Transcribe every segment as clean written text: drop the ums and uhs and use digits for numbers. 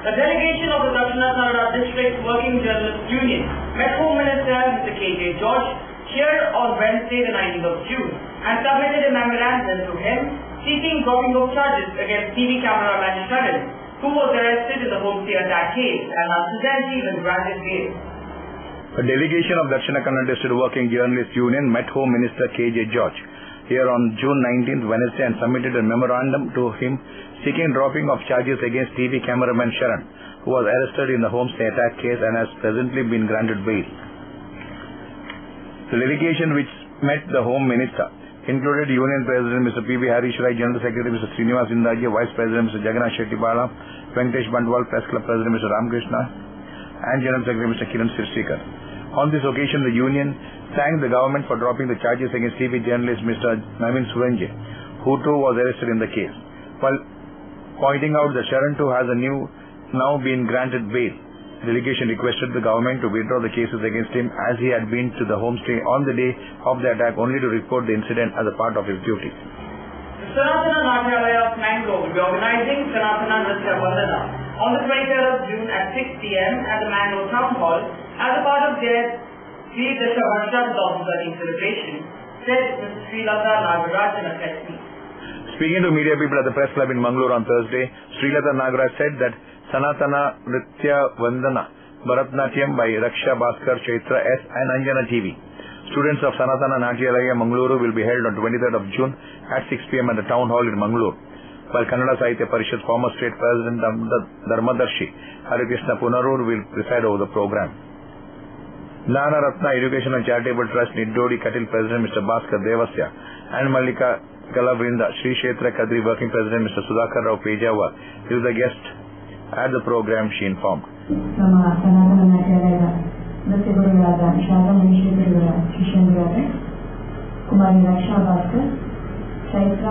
A delegation of the Dakshina Kannada District Working Journalists Union met Home Minister Mr. K.J. George here on Wednesday the 19th of June and submitted a memorandum to him seeking dropping of charges against TV cameraman Sharan, who was arrested in the homestay attack case and unfortunately was granted bail. A delegation of Dakshina Kannada District Working Journalists Union met Home Minister K.J. George here on June 19th, Wednesday, and submitted a memorandum to him seeking dropping of charges against TV cameraman Sharan, who was arrested in the homestay attack case and has presently been granted bail. The delegation which met the Home Minister included Union President Mr. P.V. Harish Rai, General Secretary Mr. Srinivas Indaje, Vice President Mr. Jagannath Shettipala, Venkatesh Bandwal, Press Club President Mr. Ramakrishna, and General Secretary Mr. Kiran Sirsikar. On this occasion, the Union thanked the government for dropping the charges against TV journalist Mr. Naveen Surenje, who too was arrested in the case, while pointing out that Sharan too has now been granted bail. The delegation requested the government to withdraw the cases against him as he had been to the homestay on the day of the attack only to report the incident as a part of his duty. The Sanatana Natyalaya of Mangalore will be organizing Sanatana Nritya Vandana on the 23rd of June at 6 p.m. at the Mangalore Town Hall as a part of their Sri Dasha Varsha 2013 celebration, said Ms. Srilata Nagaraj in a press meet. Speaking to media people at the Press Club in Mangalore on Thursday, Srilata Nagaraj said that Sanatana Nritya Vandana Bharatnatyam by Raksha Bhaskar, Chaitra S and Anjana TV. Students of Sanatana Natyalaya Mangaluru will be held on 23rd of June at 6 p.m. at the Town Hall in Mangalore, while Kannada Sahitya Parishad former State President Dharmadarshi Harikrishna Punarur will preside over the program. Gnana Ratna Education and Charitable Trust Niddodi Katil President Mr. Bhaskar Devasya and Mallika Galavrinda Sri Kshetra Kadri Working President Mr. Sudhakar Rao Pejawa is the guest at the program, she informed. ನೃತ್ಯಗುರುಗಳಾದ ಶಾರದಾ ಮಹೇಶ್ವರಿಯವರ ಶಿಷ್ಯಂದಿರಾದ Kumari Raksha Bhaskar, Chaitra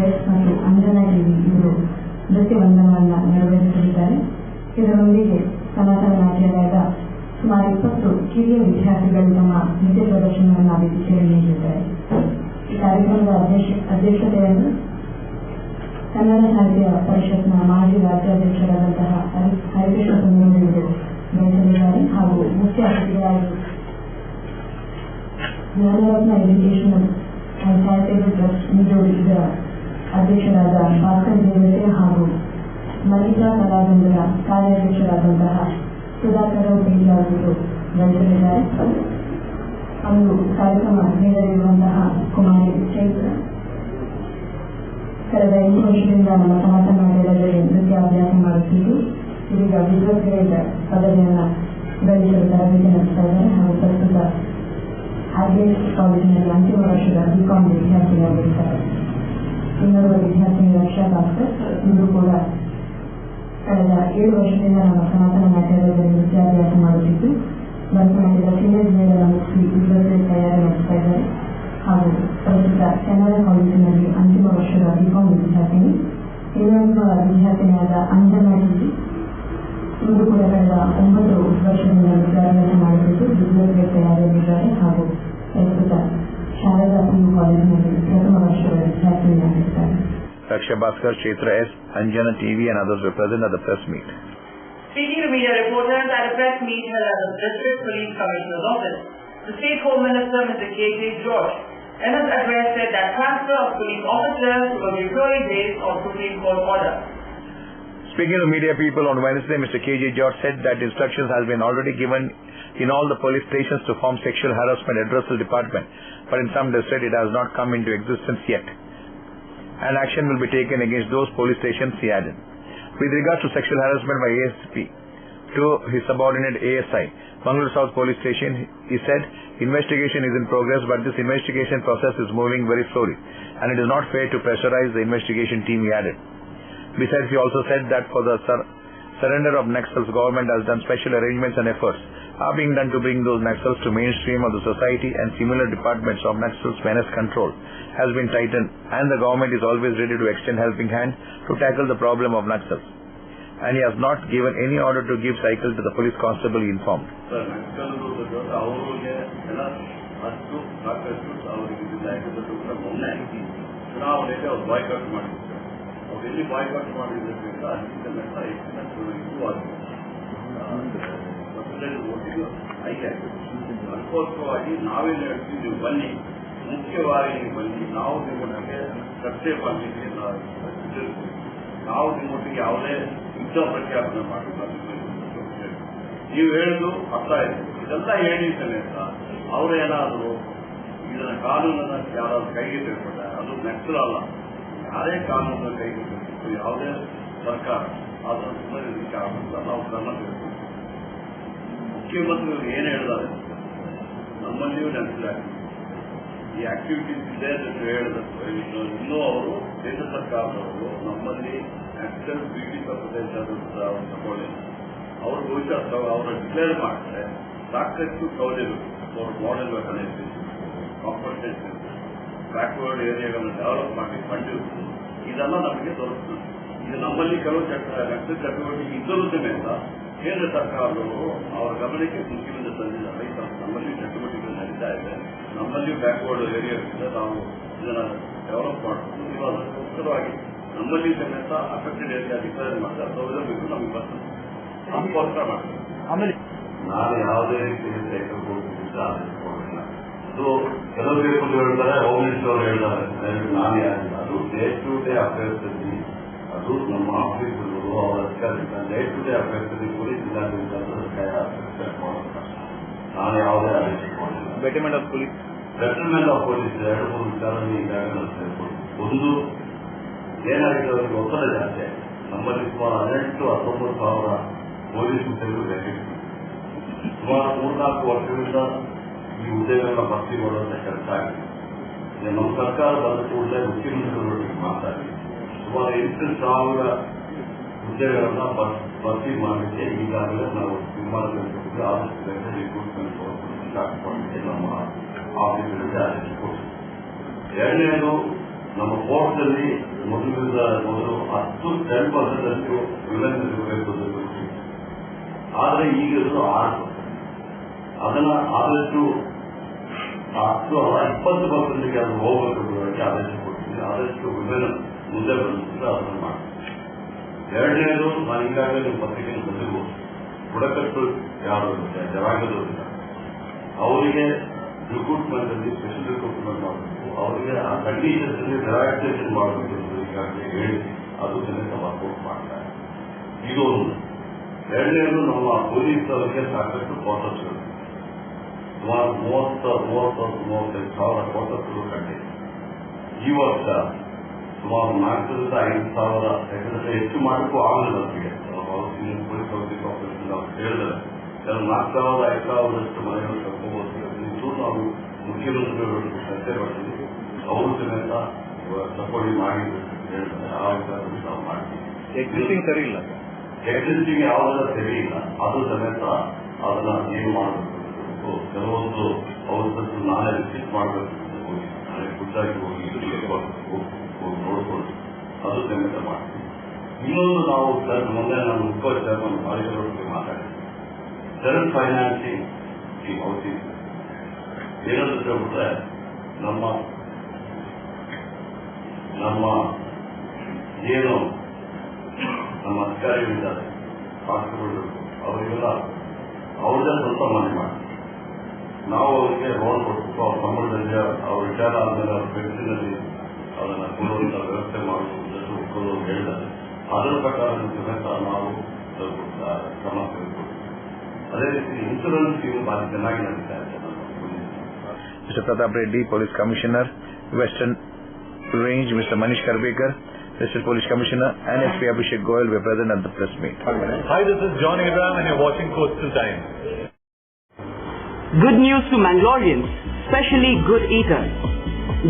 S ಮತ್ತು Anjana TV ಇವರು ನೃತ್ಯ ವಂದನವನ್ನು ನೆರವೇರಿಸಲಿದ್ದಾರೆ. ಇದರೊಂದಿಗೆ ಸನಾತನ ನಾಟ್ಯಾಲಯದ ಸುಮಾರು 20 ಕಿರಿಯ ವಿದ್ಯಾರ್ಥಿಗಳು ತಮ್ಮ ನೃತ್ಯ ಪ್ರದರ್ಶನವನ್ನು ವೀಕ್ಷಣೆ ನೀಡಿದ್ದಾರೆ. ಈ ಕಾರ್ಯಕ್ರಮದ ಅಧ್ಯಕ್ಷತೆಯನ್ನು ಕನ್ನಡ ಸಾಹಿತ್ಯ ಪರಿಷತ್ನ ಮಾಜಿ ರಾಜ್ಯಾಧ್ಯಕ್ಷರಾದಂತಹ ಹರಿಕೃಷ್ಣ ಪುನರೂರು ವಹಿಸಲಿದ್ದಾರೆ ಹಾಗೂ ಮುಖ್ಯ ಅತಿಥಿಗಳಾಗಿ ಜ್ಞಾನರತ್ನ ಎಜುಕೇಶನಲ್ ಅಂಡ್ ಚಾರಿಟೇಬಲ್ ಟ್ರಸ್ಟ್ ನಿಜೋಡಿ ಇದರ ಅಧ್ಯಕ್ಷರಾದ ಭಾಸ್ಕರ್ ದೇವತೆ ಹಾಗೂ ಮಲ್ಲಿಕಾ ಕಲಾವೃಂದರ ಕಾರ್ಯಾಧ್ಯಕ್ಷರಾದಂತಹ ಸುಧಾಕರ್ ರಾವ್ ಪೇಜಾವರು ವಹಿಸಲಿದ್ದಾರೆ. ಅವರು ಕಾರ್ಯಕ್ರಮ ನೀಡಲಿರುವಂತಹ ಕುಮಾರಿ ಚೈತ್ರ ಕಳೆದ 8 ವರ್ಷದಿಂದ ನಮ್ಮ ಸನಾತನ ನಾಟ್ಯದಲ್ಲಿ ನೃತ್ಯಾಭ್ಯಾಸ ಮಾಡುತ್ತಿದ್ದು ಇದೀಗ ವಿದ್ವತ್ ಗ್ರೇಡ್ ಪದವಿಯನ್ನು ಗಳಿಸಲು ತರಬೇತಿ ನಡೆಸ್ತಾ ಇದ್ದಾರೆ ಹಾಗೂ ಪ್ರಸ್ತುತ ಆರ್ಬಿಎಸ್ ಕಾಲೇಜಿನಲ್ಲಿ ಅಂತಿಮ ವರ್ಷದ ಬಿಕಾಂ ವಿದ್ಯಾರ್ಥಿಯಾಗಿರುತ್ತಾರೆ. ಇನ್ನೋರ್ವ ವಿದ್ಯಾರ್ಥಿನಿ ರಕ್ಷಾ ಭಾಸ್ಕರ್ ಇಂದು ಕೂಡ ಕಳೆದ 7 ವರ್ಷದಿಂದ ನಮ್ಮ ಸನಾತನ ನಾಟ್ಯದಲ್ಲಿ ನೃತ್ಯಾಭ್ಯಾಸ ಮಾಡುತ್ತಿದ್ದು ಭರತನಾಟ್ಯದ ಸೀನಿಯರ್ ಗ್ರೇಡ್ ಮುಗಿಸಿ ವಿದ್ವತ್ ಗ್ರೇಡ್ ತಯಾರಿ ನಡೆಸ್ತಾ ಇದ್ದಾರೆ ಹಾಗೂ ಪ್ರಸ್ತುತ ಕನ್ನಡ ಕಾಲೇಜಿನಲ್ಲಿ ಅಂತಿಮ ವರ್ಷದ ಬಿಕಾಂ ವಿದ್ಯಾರ್ಥಿನಿ. ಇನ್ನೊಬ್ಬ ವಿದ್ಯಾರ್ಥಿನಿಯಾದ ಅಂಜನಾ ಟಿವಿ ಇಂದು ಕೂಡ ಕಳೆದ 9 ವರ್ಷದಿಂದ ವಿದ್ಯಾಭ್ಯಾಸ ಮಾಡುತ್ತಿದ್ದು ವಿದ್ವತ್ ಗ್ರೇಡ್ ತಯಾರಿಯಲ್ಲಿದ್ದಾರೆ ಹಾಗೂ ಪ್ರಸ್ತುತ ಶಾರದಾ ಪಿಯು ಕಾಲೇಜಿನಲ್ಲಿ ಪ್ರಥಮ ವರ್ಷದ ವಿದ್ಯಾರ್ಥಿನಿಯಾಗಿದ್ದಾರೆ. Raksha Bhaskar, Chaitra S, Anjana TV and others were present at the press meet. Speaking to media reporters at a press meet held at the District Police Commissioner's office, the State Home Minister Mr. K.J. George in his address said that transfer of police officers will be purely based on Supreme Court order. Speaking to media people on Wednesday, Mr. K.J. George said that instructions has been already given in all the police stations to form sexual harassment addressal department, but in some districts it has not come into existence yet. And action will be taken against those police stations, he added. With regards to sexual harassment by ASP to his subordinate ASI, Mangalore South Police Station, he said, investigation is in progress, but this investigation process is moving very slowly, and it is not fair to pressurize the investigation team, he added. Besides, he also said that for the surrender of Naxals, government has done special arrangements and efforts are being done to bring those Naxals to mainstream of the society, and similar departments of Naxals menace control has been tightened, and the government is always ready to extend helping hand to tackle the problem of Naxals. And he has not given any order to give cycle to the police constable, he informed. ಅವ್ರು ಎಲ್ಲಿ boycott ಮಾಡಿದ್ದರಿಂದ ಅಲ್ಲಿ ಸಮೇತ improve ಆಗಿದೆ. Percentage voting high ಆಗಿದೆ. ಅದಕ್ಕೋಸ್ಕರವಾಗಿ ನಾವೇನು ಹೇಳ್ತೀವಿ, ನೀವು ಬನ್ನಿ, ಮುಖ್ಯವಾಗಿ ನೀವು ಬನ್ನಿ, ನಾವು ನಿಮ್ಮೊಟ್ಟಿಗೆ ಚರ್ಚೆ ಮಾಡಲಿಕ್ಕೆ ನಾವು ನಿಮ್ಮೊಟ್ಟಿಗೆ ಯಾವುದೇ ಯುದ್ಧ ಪ್ರಖ್ಯಾಪನೆ ಮಾಡಿಲ್ಲ. ನೀವು ಹೇಳುದು ಅರ್ಥ ಆಯ್ತು, ಇದೆಲ್ಲ ಹೇಳಿ ಸಮೇತ ಅವರೇನಾದರೂ ಇದನ್ನ ಕಾನೂನನ್ನ ಯಾರಾದ್ರೂ ಕೈಗೆ ತೆಗೆದುಕೊಂಡ್ರೆ ಅದು ನಕ್ಸಲಲ್ಲ. ಯಾರೇ ಕಾನೂನನ್ನ ಕೈಗೆ ತೆಗೆದುಕೊಂಡು ಯಾವುದೇ ಸರ್ಕಾರ ಅದನ್ನು ಸುಮ್ಮನೆ ಆಗುತ್ತ ನಾವು ಕ್ರಮ ತೆಗೆದುಕೊಂಡು ಮುಖ್ಯಮಂತ್ರಿಗಳು ಏನು ಹೇಳಿದ್ದಾರೆ, ನಮ್ಮಲ್ಲಿಯೂ ನಕ್ಸಲಾಗಿದೆ ಈ ಆಕ್ಟಿವಿಟೀಸ್ ಇದೆ ಅಂತ ಹೇಳಿದಷ್ಟು ಇನ್ನೂ ಅವರು ಕೇಂದ್ರ ಸರ್ಕಾರದವರು ನಮ್ಮಲ್ಲಿ ನ್ಯಾಷನಲ್ ಬ್ಯೂಟಿ ಪ್ರದೇಶ ತಗೊಳ್ಳಿಲ್ಲ. ಅವರು ಬಹುಶಃ ಅವರ ಡಿಕ್ಲೇರ್ ಮಾಡಿದ್ರೆ ಸಾಕಷ್ಟು ಸೌಲಭ್ಯಗಳು ಅವರು ಮಾಡೆಲ್ ವೆಕನೈಸೇಷನ್, ಕಾಂಪನ್ಸೇಷನ್, ಬ್ಯಾಕ್ವರ್ಡ್ ಏರಿಯಾಗಳನ್ನು ಡೆವಲಪ್ ಮಾಡಿ ಮಾಡಿರುವುದು ಇದೆಲ್ಲ ನಮಗೆ ದೊರಕುತ್ತದೆ. ಇದು ನಮ್ಮಲ್ಲಿ ಕೆಲವು ನಕ್ಸಲ್ ಚಟುವಟಿಕೆ ಇದ್ದರೂ ಸಮೇತ ಕೇಂದ್ರ ಸರ್ಕಾರದವರು ಅವರ ಗಮನಕ್ಕೆ ಮುಖ್ಯಮಂತ್ರಿ ತಂದಿದ್ದಾರೆ. ನಮ್ಮಲ್ಲಿ ಚಟುವಟಿಕೆಗಳು ನಡೀತಾ ಇದೆ, ನಮ್ಮಲ್ಲಿಯೂ ಬ್ಯಾಕ್ವರ್ಡ್ ಏರಿಯಾಗಳಿಂದ ನಾವು ಇದನ್ನು ಡೆವಲಪ್ ಮಾಡಬಹುದು. ನೀವು ಅದಕ್ಕೋಸ್ಕರವಾಗಿ ನಮ್ಮಲ್ಲಿ ಸಮೇತ ಅಫೆಕ್ಟೆಡ್ ಏರಿಯಾ ಡಿಕ್ಲೇರ್ ಮಾಡ್ತಾರೆ, ಸೌಲಭ್ಯಗಳು ನಮಗೆ ಬರ್ತದೆ, ನಮಗೋಸ್ಕರ ಮಾಡ್ತಾರೆ. ಆಮೇಲೆ ನಾನು ಯಾವುದೇ ರೀತಿಯಲ್ಲಿ ಸೈಕಲ್ ಕೊಡ್ತಿದ್ದ ಅದು ಕೆಲವು ಪೀಪಲ್ ಹೇಳ್ತಾರೆ, ಹೋಮ್ ಮಿನಿಸ್ಟರ್ ಅವರು ಹೇಳ್ತಾರೆ, ನಾನು ಯಾರಿಲ್ಲ. ಅದು ಡೇ ಟು ಡೇ ಅಫೇರ್ಸ್ ಅಲ್ಲಿ ಅದು ನಮ್ಮ ಆಫೀಸ್ಗಳು ಅವರ ಅಧಿಕಾರಿಗಳ ಡೇ ಟು ಡೇ ಅಫೇರ್ಸ್ ಅಲ್ಲಿ ಪೊಲೀಸ್ ಇಲಾಖೆಯಿಂದ ನಾನು ಯಾವುದೇ ಆದೇಶ ಕೊಡಲಿಲ್ಲ. ಬೆಟರ್ಮೆಂಟ್ ಆಫ್ ಪೊಲೀಸ್ ಎರಡು ಮೂರು ವಿಚಾರದಲ್ಲಿ ಈಗಾಗಲೇ ಸೇರ್ಕೊಂಡು ಒಂದು ಏನಾಗಿದೆ, ಅವರಿಗೆ ಒತ್ತಡ ಜಾಸ್ತಿ ಆಗಿದೆ. ನಮ್ಮಲ್ಲಿ ಸುಮಾರು 18,000-19,000 ಪೊಲೀಸ್ ಹುದ್ದೆಗಳು ಬೇಕಾಗಿದೆ. ಸುಮಾರು 3-4 ವರ್ಷಗಳಿಂದ ಈ ಹುದ್ದೆಗಳನ್ನ ಭರ್ತಿ ಮಾಡುವಂತ ಕೆಲಸ ಆಗಿದೆ. ನಮ್ಮ ಸರ್ಕಾರ ಬಂದ ಕೂಡಲೇ ಮುಖ್ಯಮಂತ್ರಿಗಳೊಟ್ಟಿಗೆ ಮಾತಾಡಿ ಸುಮಾರು 8,000 ಹುದ್ದೆಗಳನ್ನ ಭರ್ತಿ ಮಾಡಲಿಕ್ಕೆ ಈಗಾಗಲೇ ನಾವು ತೀರ್ಮಾನದಲ್ಲಿ ಆದಷ್ಟು ಬೇಗ ರಿಕ್ರೂಟ್ಮೆಂಟ್ ಸ್ಟಾರ್ಟ್ ಮಾಡಲಿಕ್ಕೆ ನಮ್ಮ ಆಫೀಸ್ಗಳಿಗೆ ಆದೇಶ ಕೊಟ್ಟಿದೆ. ಎರಡನೇದು, ನಮ್ಮ ಕೋರ್ಟ್ನಲ್ಲಿ ಮೊದಲು 10% ವಿಮೆನ್ ಇರಬೇಕು, ಆದರೆ ಈಗ 6%. ಅದನ್ನ ಆದಷ್ಟು 20%ಗೆ ಅದು ಹೋಗಬೇಕು ಆದೇಶ ಕೊಟ್ಟಿದ್ದೀನಿ. ಆದಷ್ಟು ವಿಮೆನ್ ಮುಂದೆ ಬಂದಿದ್ರೆ ಅದನ್ನು ಮಾಡ್ತೀನಿ. ಎರಡನೇದು, ನಾನು ಈಗಾಗಲೇ ನಿಮ್ಮ ಪತ್ರಿಕೆಯನ್ನು ಬಂದಿರ್ಬೋದು, ಬುಡಕಟ್ಟು ಯಾರು ಜನಾಂಗದವರಿಲ್ಲ ಅವರಿಗೆ ರಿಕ್ರೂಟ್ಮೆಂಟ್ ಅಲ್ಲಿ ಸ್ಪೆಷಲ್ ರಿಕ್ರೂಟ್ಮೆಂಟ್ ಮಾಡಬೇಕು, ಅವರಿಗೆ ಆ ಕಂಡೀಷನ್ಸ್ ಅಲ್ಲಿ ರಿಲ್ಯಾಕ್ಸೇಷನ್ ಮಾಡಬೇಕು ಅಂತ ಈಗಾಗಲೇ ಹೇಳಿ ಅದು ಸಮೇತ ವರ್ಕೌಟ್ ಮಾಡ್ತಾರೆ. ಇದು ಒಂದು. ಎರಡನೇದು, ನಮ್ಮ ಪೊಲೀಸ್ ಅವರಿಗೆ ಸಾಕಷ್ಟು ಕ್ವಾರ್ಟರ್ಸ್ಗಳು ಸುಮಾರು 30,000-35,000 ಕ್ವಾರ್ಟರ್ಸ್ಗಳು ಕಂಡಿದೆ. ಈ ವರ್ಷ ಸುಮಾರು 4,000-5,000 ಯಾಕಂದ್ರೆ ಹೆಚ್ಚು ಮಾಡಕ್ಕೂ ಆಗಲ್ಲ ನಮಗೆ. ಪೊಲೀಸ್ ಆಫೀಸರ್ ನಾವು ಹೇಳಿದ್ರೆ ಕೆಲವು 4,000-5,000 ಮನೆಗಳು ತಗೋಬಹುದು. ನಾವು ಮುಖ್ಯಮಂತ್ರಿಗಳೊಟ್ಟಿಗೆ ಚರ್ಚೆ ಮಾಡ್ತೀವಿ, ಅವರು ಸಮೇತ ಸಪೋರ್ಟ್ ಮಾಡಿ ಹೇಳ್ತಾರೆ. ಆ ವಿಚಾರದಲ್ಲಿ ನಾವು ಮಾಡ್ತೀವಿ. ಎಕ್ಸಿಸ್ಟಿಂಗ್ ಸರಿ ಇಲ್ಲ, ಎಕ್ಸಿಸ್ಟಿಂಗ್ ಯಾವುದೆಲ್ಲ ಸರಿ ಇಲ್ಲ, ಅದು ಸಮೇತ ಅದನ್ನ ಏನು ಮಾಡಬೇಕು. ಕೆಲವೊಂದು ಅವ್ರ ನಾನೇ ವಿಸಿಟ್ ಮಾಡಬೇಕು, ನಾನೇ ಖುದ್ದಾಗಿ ಹೋಗಿ ನೋಡ್ಕೊಂಡು ಅದು ಸಮೇತ ಮಾಡ್ತೀವಿ. ಇನ್ನೊಂದು, ನಾವು ಮೊನ್ನೆ ನಮ್ಮ ಉಪ ಚೇರ್ಮನ್ ಮಾಲೀಕರೊಟ್ಟಿಗೆ ಮಾತಾಡಿದ್ವಿ. ಸೆಲ್ಫ್ ಫೈನಾನ್ಸಿಂಗ್ ಈ ಹೌಸಿಂಗ್ ಏನಂತ ಹೇಳ್ಬಿಟ್ರೆ, ನಮ್ಮ ಏನು ನಮ್ಮ ಅಧಿಕಾರಿಗಳಿದ್ದಾರೆ ಕಾನ್ಸ್ಟೇಬಲ್ ಅವರಿಗೆಲ್ಲ ಅವ್ರದೇ ಸ್ವಂತ ಮನೆ ಮಾಡಿ ನಾವು ಅವರಿಗೆ ಲೋನ್ ಕೊಟ್ಟು ಅವ್ರ ಸಂಬಳದಲ್ಲಿ ಅವ್ರ ವಿಚಾರ ಆದ್ಮೇಲೆ ಅವ್ರ ಪೆನ್ಷನಲ್ಲಿ ಅದನ್ನು ಕೊಡುವಂತ ವ್ಯವಸ್ಥೆ ಮಾಡುವುದು ಉಟ್ಕೊಳ್ಳೋದು ಹೇಳಿದ್ದಾರೆ. ಅದರ ಪ್ರಕಾರ ಸಮೇತ ನಾವು ಸ್ವಲ್ಪ ಕ್ರಮ ತೆಗೆದುಕೊಳ್ತೀವಿ. ಅದೇ ರೀತಿ ಇನ್ಶೂರೆನ್ಸ್ ಸ್ಕೀಮ್ ಬಹಳ ಚೆನ್ನಾಗಿ ನಡೀತಾ ಇದೆ. Mr. Pratap Reddy, Police Commissioner, Western Range, Mr. Manish Karbekar, District Police Commissioner, and SP Abhishek Goyal were present at the press meet. Hi, this is John Abraham and you're watching Coastal Times. Good news to Mangaloreans, especially good eaters.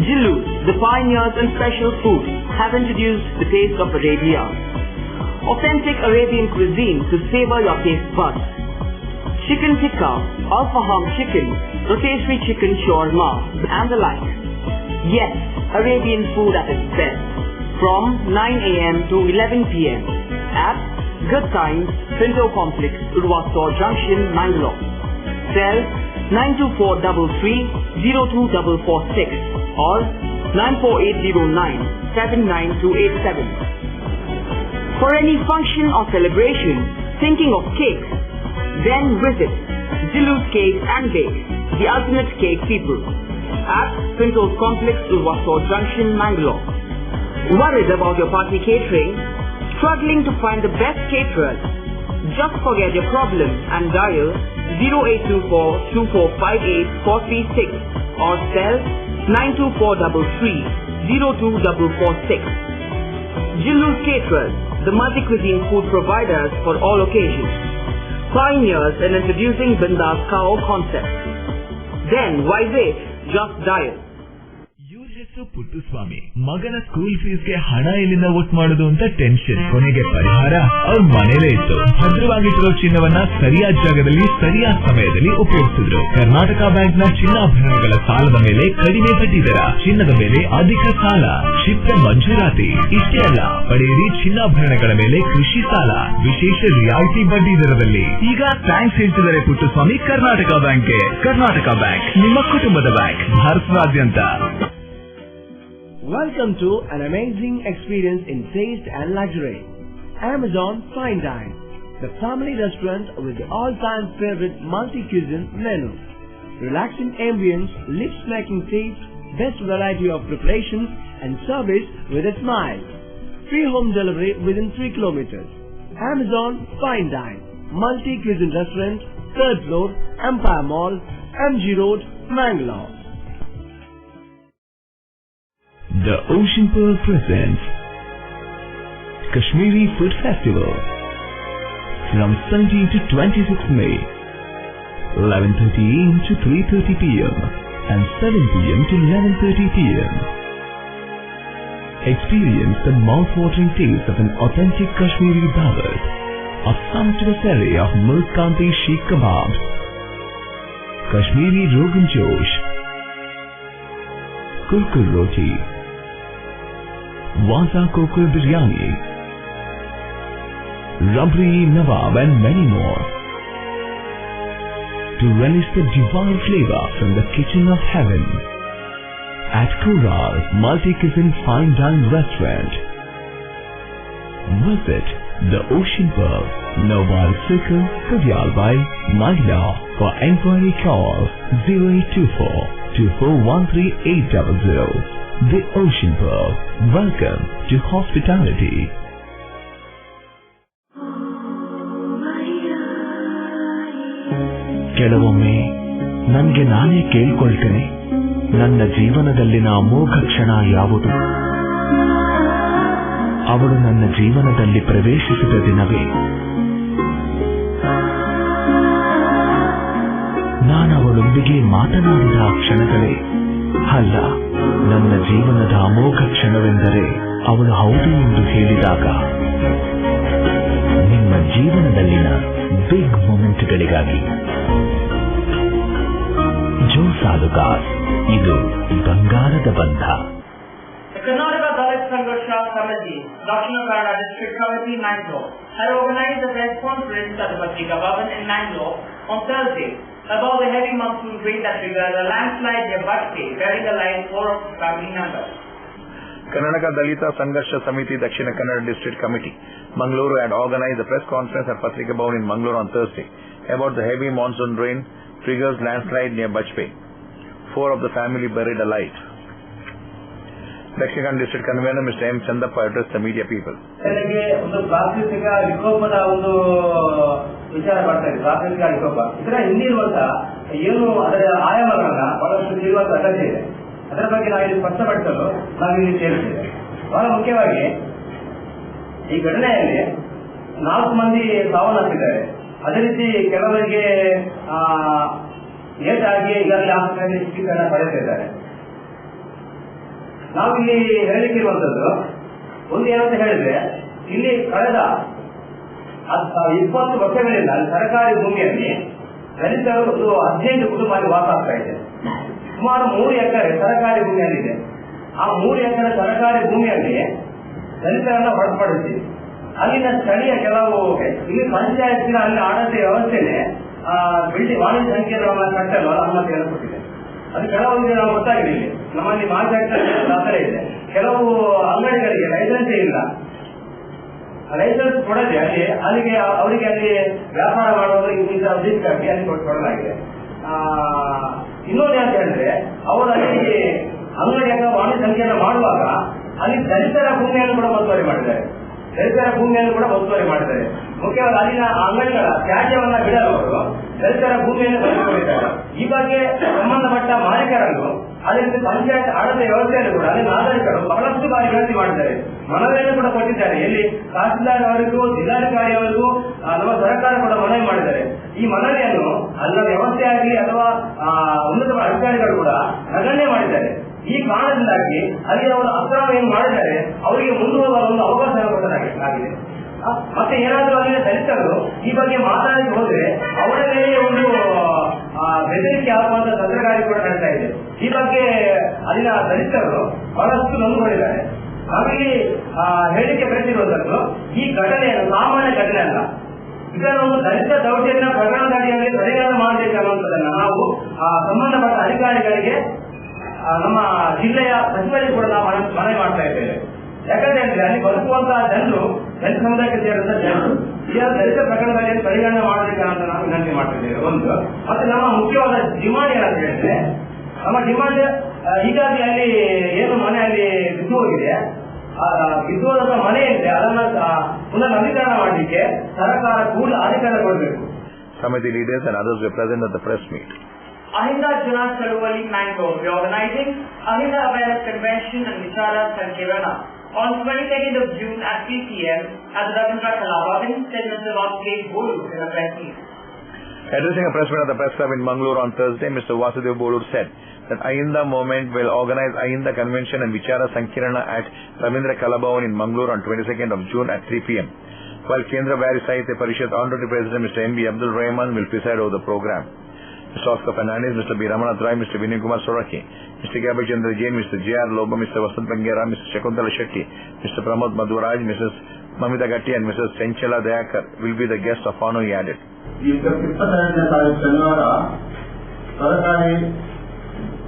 Jillu, the pioneers in special food, have introduced the taste of Arabia. Authentic Arabian cuisine to savor your taste buds. Chicken tikka, al-faham chicken, rotisserie chicken shawarma, and the like. Yes, Arabian food at its best. From 9 a.m. to 11 p.m. at Good Times, Pinto Complex, Urwastor Junction, Mangalore. Cell 92433-02446 or 94809-79287. For any function or celebration, thinking of cakes? Then visit Jillu's Cakes and Bakes, the ultimate cake people, at Pintos Complex, Ulwasor Junction, Mangalore. Worried about your party catering? Struggling to find the best caterers? Just forget your problem and dial 0824-2458-436 or cell 92433-02446. Jillu's Caterers, the multi-cuisine food providers for all occasions. Pioneers in introducing Bindas Kao concept. Then why wait? Just dial. ಪುಟ್ಟುಸ್ವಾಮಿ ಮಗನ school ಫೀಸ್ಗೆ ಹಣ ಎಲ್ಲಿಂದ ಒಟ್ಟು ಮಾಡೋದು ಅಂತ tension. ಕೊನೆಗೆ ಪರಿಹಾರ ಅವ್ರ ಮನೇಲೇ ಇತ್ತು. ಭದ್ರವಾಗಿಟ್ಟಿರೋ ಚಿನ್ನವನ್ನ ಸರಿಯಾದ ಜಾಗದಲ್ಲಿ ಸರಿಯಾದ ಸಮಯದಲ್ಲಿ ಉಪಯೋಗಿಸಿದ್ರು. ಕರ್ನಾಟಕ ಬ್ಯಾಂಕ್ ನ ಚಿನ್ನಾಭರಣಗಳ ಸಾಲದ ಮೇಲೆ ಕಡಿಮೆ ಬಡ್ಡಿ ದರ, ಚಿನ್ನದ ಮೇಲೆ ಅಧಿಕ ಸಾಲ, ಕ್ಷಿಪ್ರ ಮಂಜೂರಾತಿ. ಇಷ್ಟೇ ಅಲ್ಲ, ಪಡೆಯಿರಿ ಚಿನ್ನಾಭರಣಗಳ ಮೇಲೆ ಕೃಷಿ ಸಾಲ ವಿಶೇಷ ರಿಯಾಯಿತಿ ಬಡ್ಡಿ ದರದಲ್ಲಿ. ಈಗ ಥ್ಯಾಂಕ್ಸ್ ಹೇಳ್ತಿದ್ದಾರೆ ಪುಟ್ಟುಸ್ವಾಮಿ ಕರ್ನಾಟಕ ಬ್ಯಾಂಕ್ಗೆ. ಕರ್ನಾಟಕ ಬ್ಯಾಂಕ್ ನಿಮ್ಮ ಕುಟುಂಬದ ಬ್ಯಾಂಕ್, ಭಾರತದಾದ್ಯಂತ. Welcome to an amazing experience in taste and luxury. Amazon Fine Dine, the family restaurant with the all-time favorite multi-cuisine menu. Relaxing ambience, lips-smacking taste, best variety of preparation and service with a smile. Free home delivery within 3 kilometers. Amazon Fine Dine, multi-cuisine restaurant, 3rd floor, Empire Mall, MG Road, Mangalore. The Ocean Pearl presents Kashmiri Food Festival from 17 to 26 May, 11:30 AM to 3:30 PM and 7 PM to 11:30 PM. Experience the mouth-watering taste of an authentic Kashmiri dawat, a sumptuous array of milk kanti sheikh kebabs, Kashmiri Rogan Josh, Kurkur Roti, Waza Kokur Biryani, Rabri Nawab and many more. To relish the divine flavor from the kitchen of heaven at Kural Multi-Cuisine Fine Dine Restaurant. Visit the Ocean Pearl, Nawal Circle, Kadyalbai, Mangalore. For enquiry call 0824-2413-800. The Ocean Pearl. Welcome to hospitality. ಕೆಲವೊಮ್ಮೆ ನನಗೆ ನಾನೇ ಕೇಳಿಕೊಳ್ತೇನೆ, ನನ್ನ ಜೀವನದಲ್ಲಿನ ಅಮೋಘ ಕ್ಷಣ ಯಾವುದು? ಅವಳು ನನ್ನ ಜೀವನದಲ್ಲಿ ಪ್ರವೇಶಿಸಿದ ದಿನವೇ. ನಾನು ಅವಳೊಂದಿಗೆ ಮಾತನಾಡಿದ ಆ ಕ್ಷಣಗಳೇ? ಅಲ್ಲ, ನನ್ನ ಜೀವನದ ಅಮೋಘ ಕ್ಷಣವೆಂದರೆ ಅವಳು ಹೌದು ಎಂದು ಹೇಳಿದಾಗ. ನಿಮ್ಮ ಜೀವನದಲ್ಲಿನ ಬಿಗ್ ಮೊಮೆಂಟ್ಗಳಿಗಾಗಿ ಜೋಸಾಲುಗಾರ್, ಇದು ಬಂಗಾರದ ಬಂಧ. Karnataka Dalit Sangharsha Committee, Dakshina Kannada District Committee, Mangalore, had organized a press conference at the Patrika Bhavan in Mangalore on Thursday about the heavy monsoon rain that triggered a landslide near Bhatte, bearing the lives of 4 of the family members. Karnataka Dalita Sangharsha Samiti Dakshina Kannada District Committee, Mangalore, had organized a press conference at Patrika Bhavan in Mangalore on Thursday about the heavy monsoon rain triggers landslide near Bajpe. 4 of the family buried alive. Dakshina Kannada District Convener Mr. M. Chandappa addressed the media people. ಒಂದು ಪ್ರಾಕೃತಿಕ ವಿಕೋಪದ ಒಂದು ವಿಚಾರ ಮಾಡ್ತಾ ಇದೆ. ಪ್ರಾಕೃತಿಕ ವಿಕೋಪ ಇದರ ಹಿಂದಿರುವಂತ ಏನು ಅದರ ಆಯಾಮಗಳನ್ನ ಬಹಳಷ್ಟು ತಿಳಿಯುವಂತ ಅಗತ್ಯ ಇದೆ. ಅದರ ಬಗ್ಗೆ ನಾವಿಲ್ಲಿ ಸ್ಪಷ್ಟಪಡಿಸಲು ನಾವಿಲ್ಲಿ ಸೇರಿದ್ದೇವೆ. ಬಹಳ ಮುಖ್ಯವಾಗಿ ಈ ಘಟನೆಯಲ್ಲಿ 4 ಮಂದಿ ಸಾವನ್ನಪ್ಪಿದ್ದಾರೆ. ಅದೇ ರೀತಿ ಕೆಲವರಿಗೆ ಏಟಾಗಿ ಈಗಾಗಲೇ ಆಸ್ಪತ್ರೆಯಲ್ಲಿ ಚಿಕಿತ್ಸೆಯನ್ನು ಪಡೆಯುತ್ತಿದ್ದಾರೆ. ನಾವಿಲ್ಲಿ ಹೇಳಲಿಕ್ಕಿರುವಂತದ್ದು ಒಂದು ಏನಂತ ಹೇಳಿದ್ರೆ, ಇಲ್ಲಿ ಕಳೆದ 20 ವರ್ಷಗಳಿಂದ ಸರ್ಕಾರಿ ಭೂಮಿಯಲ್ಲಿ ದಲಿತರು ಒಂದು 15 ಕುಟುಂಬ ವಾಸ ಆಗ್ತಾ ಇದೆ. ಸುಮಾರು 3 ಎಕರೆ ಸರ್ಕಾರಿ ಭೂಮಿಯಲ್ಲಿದೆ. ಆ 3 ಎಕರೆ ಸರ್ಕಾರಿ ಭೂಮಿಯಲ್ಲಿ ದಲಿತರನ್ನ ಹೊರತುಪಡಿಸಿ ಅಲ್ಲಿನ ಸ್ಥಳೀಯ ಕೆಲವು ಇಲ್ಲಿ ಪಂಚಾಯತ್ನ ಅಲ್ಲಿ ಆಡಳಿತ ವ್ಯವಸ್ಥೆನೆ ಬಿಲ್ಡಿಂಗ್ ವಾಣಿಜ್ಯ ಸಂಕೀರ್ಣವನ್ನು ಕಟ್ಟಲು ಅನುಮತಿಯನ್ನು ಕೊಟ್ಟಿದೆ. ಅದು ಕೆಲವೊಂದು ನಾವು ಗೊತ್ತಾಗಿದೆ. ನಮ್ಮಲ್ಲಿ ಮಾರ್ಕೆಟ್ ದಾಖಲೆ ಇದೆ. ಕೆಲವು ಅಂಗಡಿಗಳಿಗೆ ಲೈಸೆನ್ಸ್ ಇಲ್ಲ. ಲೈಸೆನ್ಸ್ ಕೊಡದೆ ಅಲ್ಲಿಗೆ ಅವರಿಗೆ ಅಲ್ಲಿ ವ್ಯಾಪಾರ ಮಾಡುವವರಿಗೆ ಉದ್ದೇಶಕ್ಕಾಗಿ ಅಲ್ಲಿ ಕೊಡಲಾಗಿದೆ. ಇನ್ನೊಂದು ಅಂತ ಹೇಳಿದ್ರೆ ಅವರು ಅಲ್ಲಿ ಅಂಗಡಿಯ ವಾಣಿಜ್ಯ ಸಂಖ್ಯೆಯನ್ನು ಮಾಡುವಾಗ ಅಲ್ಲಿ ದಲಿತರ ಭೂಮಿಯನ್ನು ಕೂಡ ಒತ್ತುವರಿ ಮಾಡಿದ್ದಾರೆ. ಮುಖ್ಯವಾಗಿ ಅಲ್ಲಿನ ಅಂಗಡಿಗಳ ತ್ಯಾಜ್ಯವನ್ನ ಬಿಡಲು ಅವರು ದಲಿತರ ಭೂಮಿಯನ್ನು ತೆಗೆದುಕೊಂಡಿದ್ದಾರೆ. ಈ ಬಗ್ಗೆ ಸಂಬಂಧಪಟ್ಟ ಮಾಲೀಕರನ್ನು ಅದೇ ರೀತಿ ಪಂಚಾಯತ್ ಆಡಳಿತ ವ್ಯವಸ್ಥೆಯನ್ನು ಕೂಡ ಅಲ್ಲಿ ನಾಗರಿಕರು ಬಹಳಷ್ಟು ಬಾರಿ ವಿನಂತಿ ಮಾಡಿದ್ದಾರೆ, ಮನವಿಯನ್ನು ಕೂಡ ಕೊಟ್ಟಿದ್ದಾರೆ. ಎಲ್ಲಿ ತಹಸೀಲ್ದಾರ್ ಅವರಿಗೂ ಜಿಲ್ಲಾಧಿಕಾರಿ ಅವರಿಗೂ ನಮ್ಮ ಸರ್ಕಾರ ಕೂಡ ಮನವಿ ಮಾಡಿದ್ದಾರೆ. ಈ ಮನವಿಯನ್ನು ಅಲ್ಲಿನ ವ್ಯವಸ್ಥೆಯಾಗಿ ಅಥವಾ ಉನ್ನತ ಅಧಿಕಾರಿಗಳು ಕೂಡ ನಗಣ್ಯ ಮಾಡಿದ್ದಾರೆ. ಈ ಕಾರಣದಿಂದಾಗಿ ಅಲ್ಲಿ ಅವರು ಅಕ್ರಮ ಏನು ಮಾಡಿದ್ದಾರೆ ಅವರಿಗೆ ಮುಂದುವರುವ ಒಂದು ಅವಕಾಶ ಕೊಡಲಾಗಿದೆ. ಮತ್ತೆ ಏನಾದರೂ ಅಲ್ಲಿನ ದಲಿತರು ಈ ಬಗ್ಗೆ ಮಾತಾಡಿ ಹೋದ್ರೆ ಅವರ ಮೇಲೆ ಒಂದು ಬೆದರಿಕೆ ಆಗುವಂತ ತಂತ್ರಗಾರಿಕೆ ಕೂಡ ನಡೀತಾ ಇದೆ. ಈ ಬಗ್ಗೆ ಅಲ್ಲಿನ ದಲಿತರು ಬಹಳಷ್ಟು ನೊಂದುಕೊಂಡಿದ್ದಾರೆ. ನಮಗೆ ಹೇಳಿಕೆ ಬರೆದಿರುವುದನ್ನು ಈ ಘಟನೆಯನ್ನು ಸಾಮಾನ್ಯ ಘಟನೆ ಅಲ್ಲ, ಇದನ್ನು ದಲಿತ ದೌರ್ಜನ್ಯ ಪ್ರಕರಣದ ಅಡಿಯಲ್ಲಿ ಪರಿಹಾರ ಮಾಡಬೇಕನ್ನುವಂಥದ್ದನ್ನು ನಾವು ಸಂಬಂಧಪಟ್ಟ ಅಧಿಕಾರಿಗಳಿಗೆ ನಮ್ಮ ಜಿಲ್ಲೆಯ ಸಚಿವರಿಗೆ ಕೂಡ ನಾವು ಮನವಿ ಮಾಡ್ತಾ ಇದ್ದೇವೆ. ಯಾಕಂದ್ರೆ ಅಲ್ಲಿ ಬದುಕುವಂತಹ ಜನರು ದಲಿತ ಸಮುದಾಯಕ್ಕೆ ಸೇರಿದ ಜನರು ಈ ದಲಿತ ಪ್ರಕರಣದಲ್ಲಿ ಪರಿಗಣನೆ ಮಾಡಬೇಕಂತ ನಾವು ವಿನಂತಿ ಮಾಡ್ತಿದ್ದೇವೆ. ಒಂದು ಮತ್ತೆ ನಮ್ಮ ಮುಖ್ಯವಾದ ಡಿಮಾಂಡ್ ಏನಂತ ಹೇಳಿದ್ರೆ, ನಮ್ಮ ಡಿಮಾಂಡ್ ಹೀಗಾಗಿ ಅಲ್ಲಿ ಏನು ಮನೆ ಅಲ್ಲಿ ಬಿದ್ದು ಹೋಗಿದೆ, ಬಿದ್ದು ಹೋದಂತ ಮನೆ ಇದೆ ಅದನ್ನ ಪುನಃ ನವೀಕರಣ ಮಾಡಲಿಕ್ಕೆ ಸರ್ಕಾರ ಕೂಡ ಅಧಿಕಾರ ಕೊಡಬೇಕು. Committee leaders and others were present at the press meet. Ahinda Jana Chaluvali Mangalore, we are organizing Ahinda Awareness Convention and Vichara Sankirana on 22nd of June at 3 p.m. at the Ravindra Kalabhavan, said Mr. Vasudev Bolur in a press meet. Addressing a press meet at the press club in Mangalore on Thursday, Mr. Vasudev Bolur said that Ahinda Movement will organize Ahinda Convention and Vichara Sankirana at Ravindra Kalabhavan in Mangalore on 22nd of June at 3 p.m. While Kendra Vari Sahitya Parishad Honorary President Mr. M.B. Abdul Rahman will preside over the program. Mr. Oscar Fernandez, Mr. B. Ramanath Rai, Mr. Vinay Kumar Soraki, Mr. Gabi Chandra Jain, Mr. J.R. Loba, Mr. Vasant Bangera, Mr. Shakuntala Shetty, Mr. Pramod Madhuraj, Mrs. Mamita Gatti and Mrs. Senchala Dayakar will be the guests of honor, he added. ಈ 22ನೇ ತಾರೀಕು ಶನಿವಾರ ಸರ್ಕಾರಿ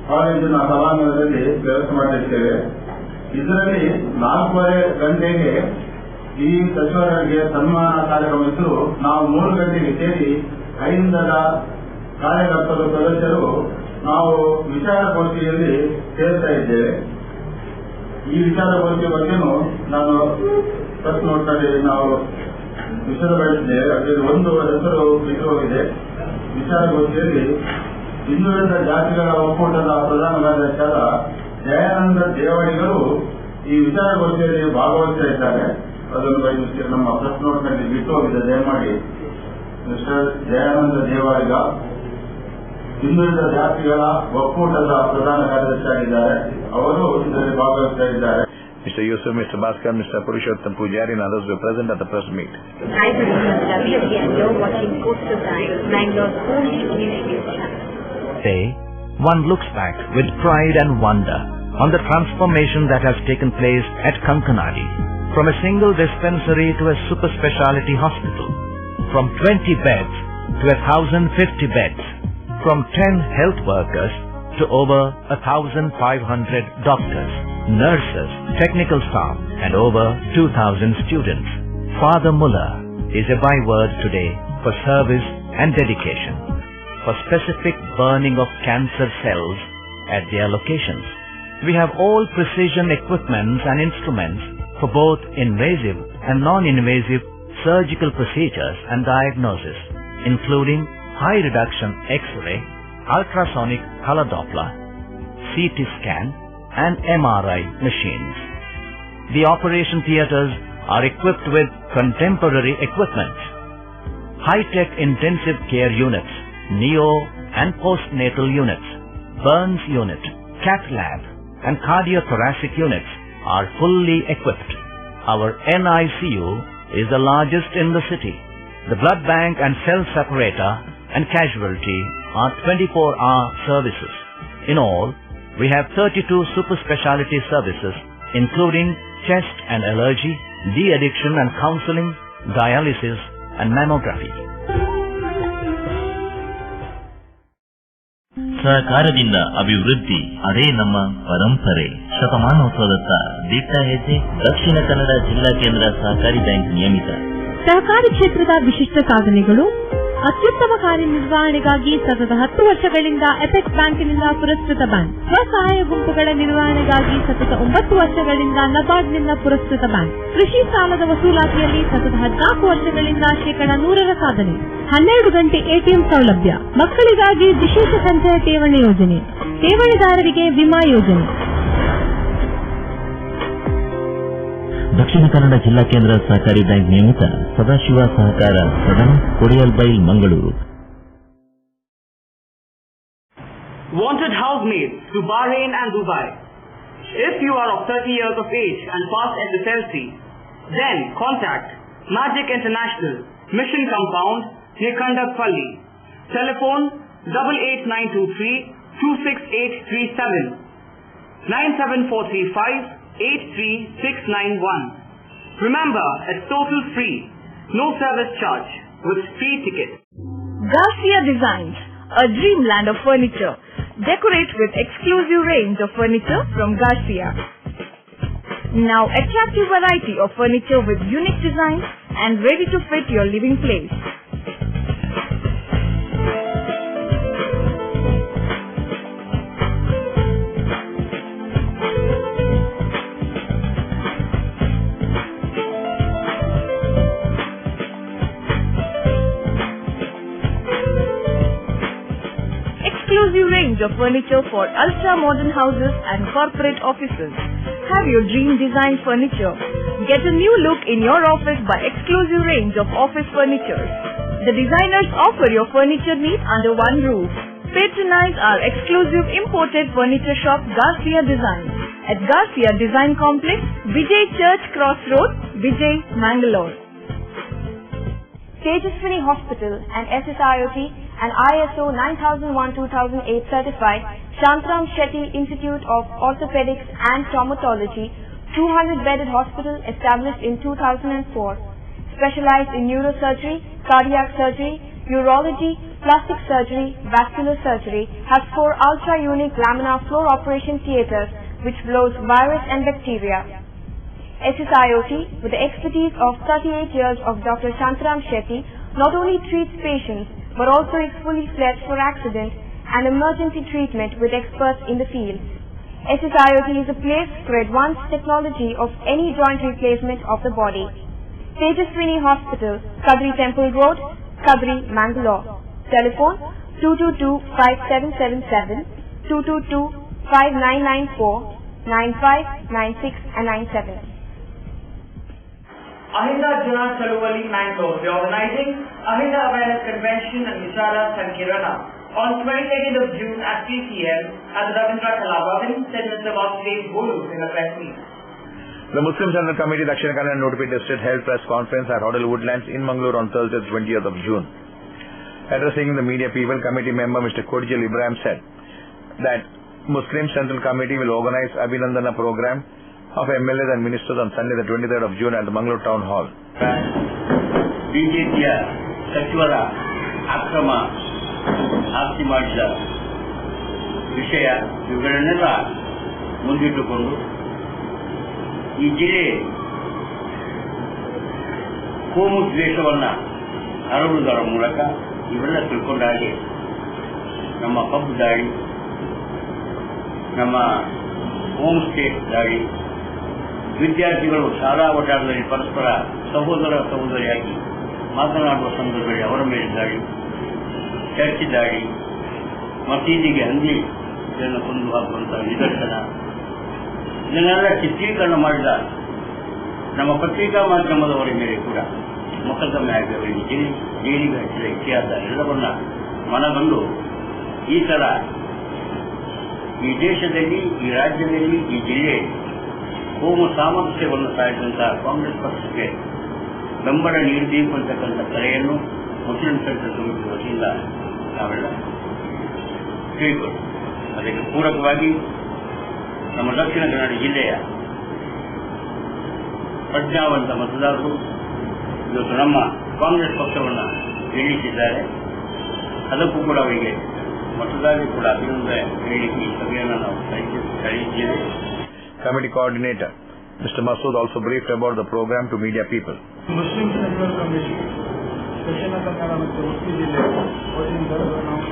ಕಾಲೇಜಿನ ಸಭಾಂಗಣದಲ್ಲಿ ವ್ಯವಸ್ಥೆ ಮಾಡಿದ್ದೇವೆ. ಇದರಲ್ಲಿ 4:30 ಗಂಟೆಗೆ ಈ ಸಚಿವರಿಗೆ ಸನ್ಮಾನ ಕಾರ್ಯಕ್ರಮ ಇದ್ದು ನಾವು 3 ಗಂಟೆಗೆ ಸೇರಿ ಅಹಿಂದದ ಕಾರ್ಯಕರ್ತರು ಸದಸ್ಯರು ನಾವು ವಿಚಾರಗೋಷ್ಠಿಯಲ್ಲಿ ಸೇರ್ತಾ ಇದ್ದೇವೆ. ಈ ವಿಚಾರಗೋಷ್ಠಿಯ ಬಗ್ಗೆನೂ ನಾನು ಪ್ರೆಸ್ ನೋಟ್ನಲ್ಲಿ ನಾವು ವಿಷಯಪಡಿಸಿದ್ದೇವೆ. ಅದರಲ್ಲಿ ಒಂದು ಹೆಸರು ಬಿಟ್ಟು ಹೋಗಿದೆ. ವಿಚಾರಗೋಷ್ಠಿಯಲ್ಲಿ ಹಿಂದುಳಿದ ಜಾತಿಗಳ ಒಕ್ಕೂಟದ ಪ್ರಧಾನ ಕಾರ್ಯದರ್ಶಿಯಾದ ದಯಾನಂದ ದೇವಡಿಗರು ಈ ವಿಚಾರಗೋಷ್ಠಿಯಲ್ಲಿ ಭಾಗವಹಿಸ್ತಾ ಇದ್ದಾರೆ. ಅದನ್ನು ನಮ್ಮ ಪ್ರೆಸ್ ನೋಟ್ನಲ್ಲಿ ಬಿಟ್ಟು ಹೋಗಿದೆ. ದಯಮಾಡಿ ಮಿಸ್ಟರ್ ದಯಾನಂದ ದೇವಡಿಗ ಹಿಂದುಳಿದ ಜಾತಿಗಳ ಒಕ್ಕೂಟದ ಪ್ರಧಾನ ಕಾರ್ಯದರ್ಶಿಯಾಗಿದ್ದಾರೆ. ಅವರು ಇದರಲ್ಲಿ ಭಾಗವಹಿಸ್ತಾ ಇದ್ದಾರೆ. Mr. Yusuf, Mr. Bhaskar, Mr. Purushottam Pujari and others were present at the press meet. Hi, this is Ravi again. You're watching Coastal Times, Mangalore's only news channel. Today, one looks back with pride and wonder on the transformation that has taken place at Kankanadi. From a single dispensary to a super speciality hospital. From 20 beds to 1,050 beds. From 10 health workers to over 1,500 doctors, nurses, technical staff and over 2,000 students. Father Muller is a byword today for service and dedication, for specific burning of cancer cells at their locations. We have all precision equipments and instruments for both invasive and non-invasive surgical procedures and diagnosis, including high reduction X-ray, ultrasonic color Doppler, CT scan and MRI machines. The operation theatres are equipped with contemporary equipment, high-tech intensive care units, neo and postnatal units, burns unit, cath lab and cardiothoracic units are fully equipped. Our NICU is the largest in the city. The blood bank and cell separator and casualty are 24-hour services. In all, we have 32 super speciality services including chest and allergy, de-addiction and counseling, dialysis and mammography. ಸಹಕಾರದಿಂದ ಅಭಿವೃದ್ಧಿ, ಅದೇ ನಮ್ಮ ಪರಂಪರೆ. ಶತಮಾನೋತ್ಸವದತ್ತ ದಿಟ್ಟ ಹೆಜ್ಜೆ. ದಕ್ಷಿಣ ಕನ್ನಡ ಜಿಲ್ಲಾ ಕೇಂದ್ರ ಸಹಕಾರಿ ಬ್ಯಾಂಕ್ ನಿಯಮಿತ. ಸಹಕಾರಿ ಕ್ಷೇತ್ರದ ವಿಶಿಷ್ಟ ಸಾಧನೆಗಳು. ಅತ್ಯುತ್ತಮ ಕಾರ್ಯನಿರ್ವಹಣೆಗಾಗಿ ಸತತ 10 ವರ್ಷಗಳಿಂದ ಎಪೆಕ್ಸ್ ಬ್ಯಾಂಕಿನಿಂದ ಪುರಸ್ಕೃತ ಬ್ಯಾಂಕ್. ಸ್ವಸಹಾಯ ಗುಂಪುಗಳ ನಿರ್ವಹಣೆಗಾಗಿ ಸತತ 9 ವರ್ಷಗಳಿಂದ ನಬಾರ್ಡ್ನಿಂದ ಪುರಸ್ಕೃತ ಬ್ಯಾಂಕ್. ಕೃಷಿ ಸಾಲದ ವಸೂಲಾತಿಯಲ್ಲಿ ಸತತ 14 ವರ್ಷಗಳಿಂದ ಶೇಕಡಾ 100ರ ಸಾಧನೆ. 12 ಗಂಟೆ ಎಟಿಎಂ ಸೌಲಭ್ಯ. ಮಕ್ಕಳಿಗಾಗಿ ವಿಶೇಷ ಸಂಚಯ ಠೇವಣಿ ಯೋಜನೆ. ಠೇವಣಿದಾರರಿಗೆ ವಿಮಾ ಯೋಜನೆ. ದಕ್ಷಿಣ ಕನ್ನಡ ಜಿಲ್ಲಾ ಕೇಂದ್ರ ಸಹಕಾರಿ ಬ್ಯಾಂಕ್ ನಿಯಮಿತ. ಸದಾಶಿವ ಸಹಕಾರ ಸದನ, Kodialbail, Mangaluru. Wanted housemaids to Bahrain and Dubai. If you are of 30 years of age and past SSLC, then contact Magic International, Mission Compound, near Kandakpalli. Telephone 88923 26837 97435 83691. Remember, it's total free, no service charge, with free ticket. Garcia Designs, a dreamland of furniture. Decorate with exclusive range of furniture from Garcia. Now attractive variety of furniture with unique designs and ready to fit your living place. Exclusive range of furniture for ultra-modern houses and corporate offices. Have your dream design furniture. Get a new look in your office by exclusive range of office furniture. The designers offer your furniture needs under one roof. Patronize our exclusive imported furniture shop Garcia Design at Garcia Design Complex, Vijay Church Cross Road, Vijay, Mangalore. Tejaswini Hospital and SSIOT and ISO 9001-2008 certified Shantram Shetty Institute of Orthopedics and Traumatology, 200-bedded hospital established in 2004. Specialized in neurosurgery, cardiac surgery, urology, plastic surgery, vascular surgery, has 4 ultra-unique laminar floor operation theatres which blows virus and bacteria. SSIOT, with the expertise of 38 years of Dr. Shantram Shetty, not only treats patients but also is fully fledged for accident and emergency treatment with experts in the field. SSIOT is a place for advanced technology of any joint replacement of the body. Tejaswini Hospital, Kadri Temple Road, Kadri, Mangalore. Telephone 222-5777, 222-5994, 95, 96 and 97. Ahinda Jana Chaluvali, Mangalore. We are organizing Ahinda Awareness Convention and Vishara Sankirana on 22nd of June at 3 p.m. at the Ravindra Kalabhavan, said Mr. Vasudev Bolu in a press meet. The Muslim Central Committee Dakshina Kannada and Udupi District held press conference at Hotel Woodlands in Mangalore on Thursday, 20th of June. Addressing the media people, committee member Mr. Kodjal Ibrahim said that Muslim Central Committee will organize Abhinandana program of MLAs and ministers on Sunday, the 23rd of June at the Mangalore Town Hall. ಬಿಜೆಪಿಯ ಸಚಿವರ ಅಕ್ರಮ ಆಸ್ತಿ ಮಾಡಿದ ವಿಷಯ ಇವುಗಳನ್ನೆಲ್ಲ ಮುಂದಿಟ್ಟುಕೊಂಡು ಈ ಜಿಲ್ಲೆ ಕೋಮು ದ್ವೇಷವನ್ನು ಹರಡುವುದರ ಮೂಲಕ ಇವೆಲ್ಲ ತಿಳ್ಕೊಂಡ ಹಾಗೆ ನಮ್ಮ ಪಬ್ ದಾಳಿ, ನಮ್ಮ ಹೋಮ್ ಸ್ಟೇ ದಾಳಿ, ವಿದ್ಯಾರ್ಥಿಗಳು ಶಾಲಾ ವಠಾರದಲ್ಲಿ ಪರಸ್ಪರ ಸಹೋದರ ಸಹೋದರಿಯಾಗಿ ಮಾತನಾಡುವ ಸಂದರ್ಭದಲ್ಲಿ ಅವರ ಮೇಲೆ ದಾಳಿ, ಚರ್ಚ್ ದಾಳಿ, ಮಸೀದಿಗೆ ಹಂದಿ ಇದನ್ನು ಕೊಂದು ಹಾಕುವಂತಹ ನಿದರ್ಶನ, ಇದನ್ನೆಲ್ಲ ಚಿತ್ರೀಕರಣ ಮಾಡಿದ ನಮ್ಮ ಪತ್ರಿಕಾ ಮಾಧ್ಯಮದವರ ಮೇಲೆ ಕೂಡ ಮೊಕದ್ದಮೆ ಆಗಿ ಅವರಿಗೆ ಜೈಲಿಗೆ ಹಚ್ಚಿದ ಇತಿಹಾಸ ಎಲ್ಲವನ್ನ ಮನಗಂಡು ಈ ಸಲ ಈ ದೇಶದಲ್ಲಿ, ಈ ರಾಜ್ಯದಲ್ಲಿ, ಈ ಜಿಲ್ಲೆ ಕೋಮು ಸಾಮರಸ್ಯವನ್ನು ಸಾಧಿಸಿದಂತಹ ಕಾಂಗ್ರೆಸ್ ಪಕ್ಷಕ್ಕೆ ಬೆಂಬಲ ನೀಡಬೇಕು ಅಂತಕ್ಕಂಥ ಕರೆಯನ್ನು ಮುಸ್ಲಿಂ ಸೆಂಟ್ರಲ್ ಕಮಿಟಿ ವತಿಯಿಂದ ನಾವೆಲ್ಲ ತಿಳ್ಕೊಂಡು ಅದಕ್ಕೆ ಪೂರಕವಾಗಿ ನಮ್ಮ ದಕ್ಷಿಣ ಕನ್ನಡ ಜಿಲ್ಲೆಯ ಪ್ರಜ್ಞಾವಂತ ಮತದಾರರು ಇವತ್ತು ನಮ್ಮ ಕಾಂಗ್ರೆಸ್ ಪಕ್ಷವನ್ನು ಗೆಲ್ಲಿಸಿದ್ದಾರೆ. ಅದಕ್ಕೂ ಕೂಡ ಅವರಿಗೆ ಮತದಾರರು ಕೂಡ ಅಭಿನಂದನೆ ಹೇಳಿ ಈ ಸಭೆಯನ್ನು ನಾವು ಕರೆಯಿದ್ದೇವೆ. Committee coordinator Mr. Masood also briefed about the program to media people. Muslim central committee Dakshina Kannada ಮತ್ತು ಉಡುಪಿ ಜಿಲ್ಲೆ ವತಿಯಿಂದ ನಾವು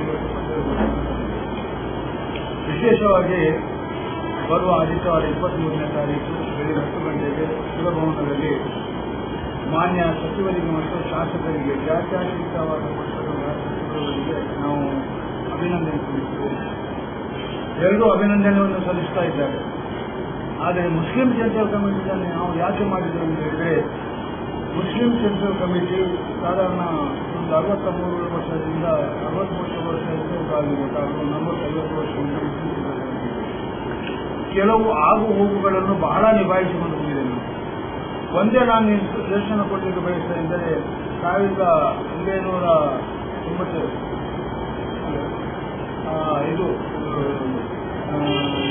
ವಿಶೇಷವಾಗಿ ಬರುವ ಆದಿತ್ಯವಾರ 23ನೇ ತಾರೀಕು ಬೆಳಗ್ಗೆ 10 ಗಂಟೆಗೆ ಪುರಭವನದಲ್ಲಿ ಮಾನ್ಯ ಸಚಿವರಿಗೆ ಮತ್ತು ಶಾಸಕರಿಗೆ ಜಾತ್ಯತೀತವಾದ ಸಚಿವರಿಗೆ ನಾವು ಅಭಿನಂದನೆ ಸಲ್ಲಿಸುತ್ತೇವೆ. ಎರಡೂ ಅಭಿನಂದನೆಯನ್ನು ಸಲ್ಲಿಸ್ತಾ ಇದ್ದಾರೆ. ಆದರೆ ಮುಸ್ಲಿಂ ಸೆಂಟ್ರಲ್ ಕಮಿಟಿಯನ್ನು ನಾವು ಯಾಕೆ ಮಾಡಿದ್ದೇವೆ ಅಂತ ಹೇಳಿದರೆ, ಮುಸ್ಲಿಂ ಸೆಂಟ್ರಲ್ ಕಮಿಟಿ ಸಾಧಾರಣ ಒಂದು 63 ವರ್ಷದಿಂದ 63 ವರ್ಷದಿಂದ ಆಗಿರ್ಬೇಕಾದ್ರು 40-50 ವರ್ಷದಿಂದ ಕೆಲವು ಆಗು ಹೋಗುಗಳನ್ನು ಬಹಳ ನಿಭಾಯಿಸಿಕೊಂಡು ಹೋಗಿದೆ. ಒಂದೇ ನಾನು ನಿದರ್ಶನ ಕೊಡಲಿಕ್ಕೆ ಬಯಸ್ತೇನೆ ಎಂದರೆ 1990 ಇದು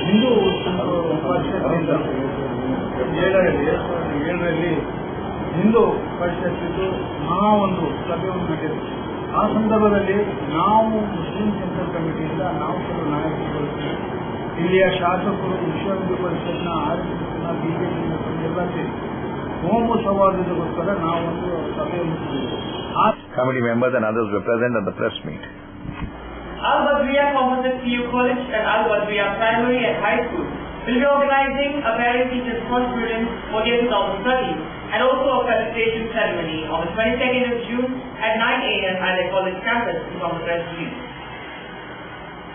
ಹಿಂದೂ ಪರಿಷತ್ತಿನಿಂದ 2007ರಲ್ಲಿ ಹಿಂದೂ ಪರಿಷತ್ತಿದ್ದು ಒಂದು ಸಭೆಯನ್ನು ನಡೆಯಿತು. ಆ ಸಂದರ್ಭದಲ್ಲಿ ನಾವು ಮುಸ್ಲಿಂ ಸೆಂಟ್ರಲ್ ಕಮಿಟಿಯಿಂದ ನಾವು ಕೆಲವು ನಾಯಕರು, ಇಲ್ಲಿಯ ಶಾಸಕರು, ವಿಶ್ವ ಹಿಂದೂ ಪರಿಷತ್ನ RSSನ BJP ಎಲ್ಲ ಸೇರಿ ಕೋಮು ಸೌಹಾರ್ದತೆಗೋಸ್ಕರ ನಾವೊಂದು ಸಭೆಯನ್ನು Committee members and others were present at the press meet. Al-Badriya Composite PU College and Al-Badriya Primary and High School will be organizing a parent-teachers conference for the year 2030 and also a felicitation ceremony on the 22nd of June at 9 a.m. at their college campus from the press release.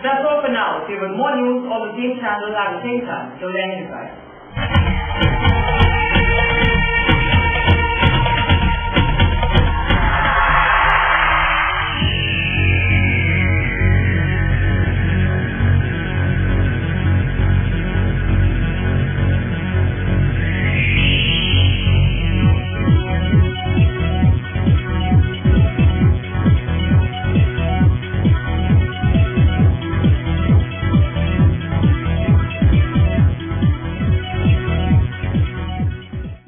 That's all for now. See you with more news on the same channel at the same time. Till then, goodbye.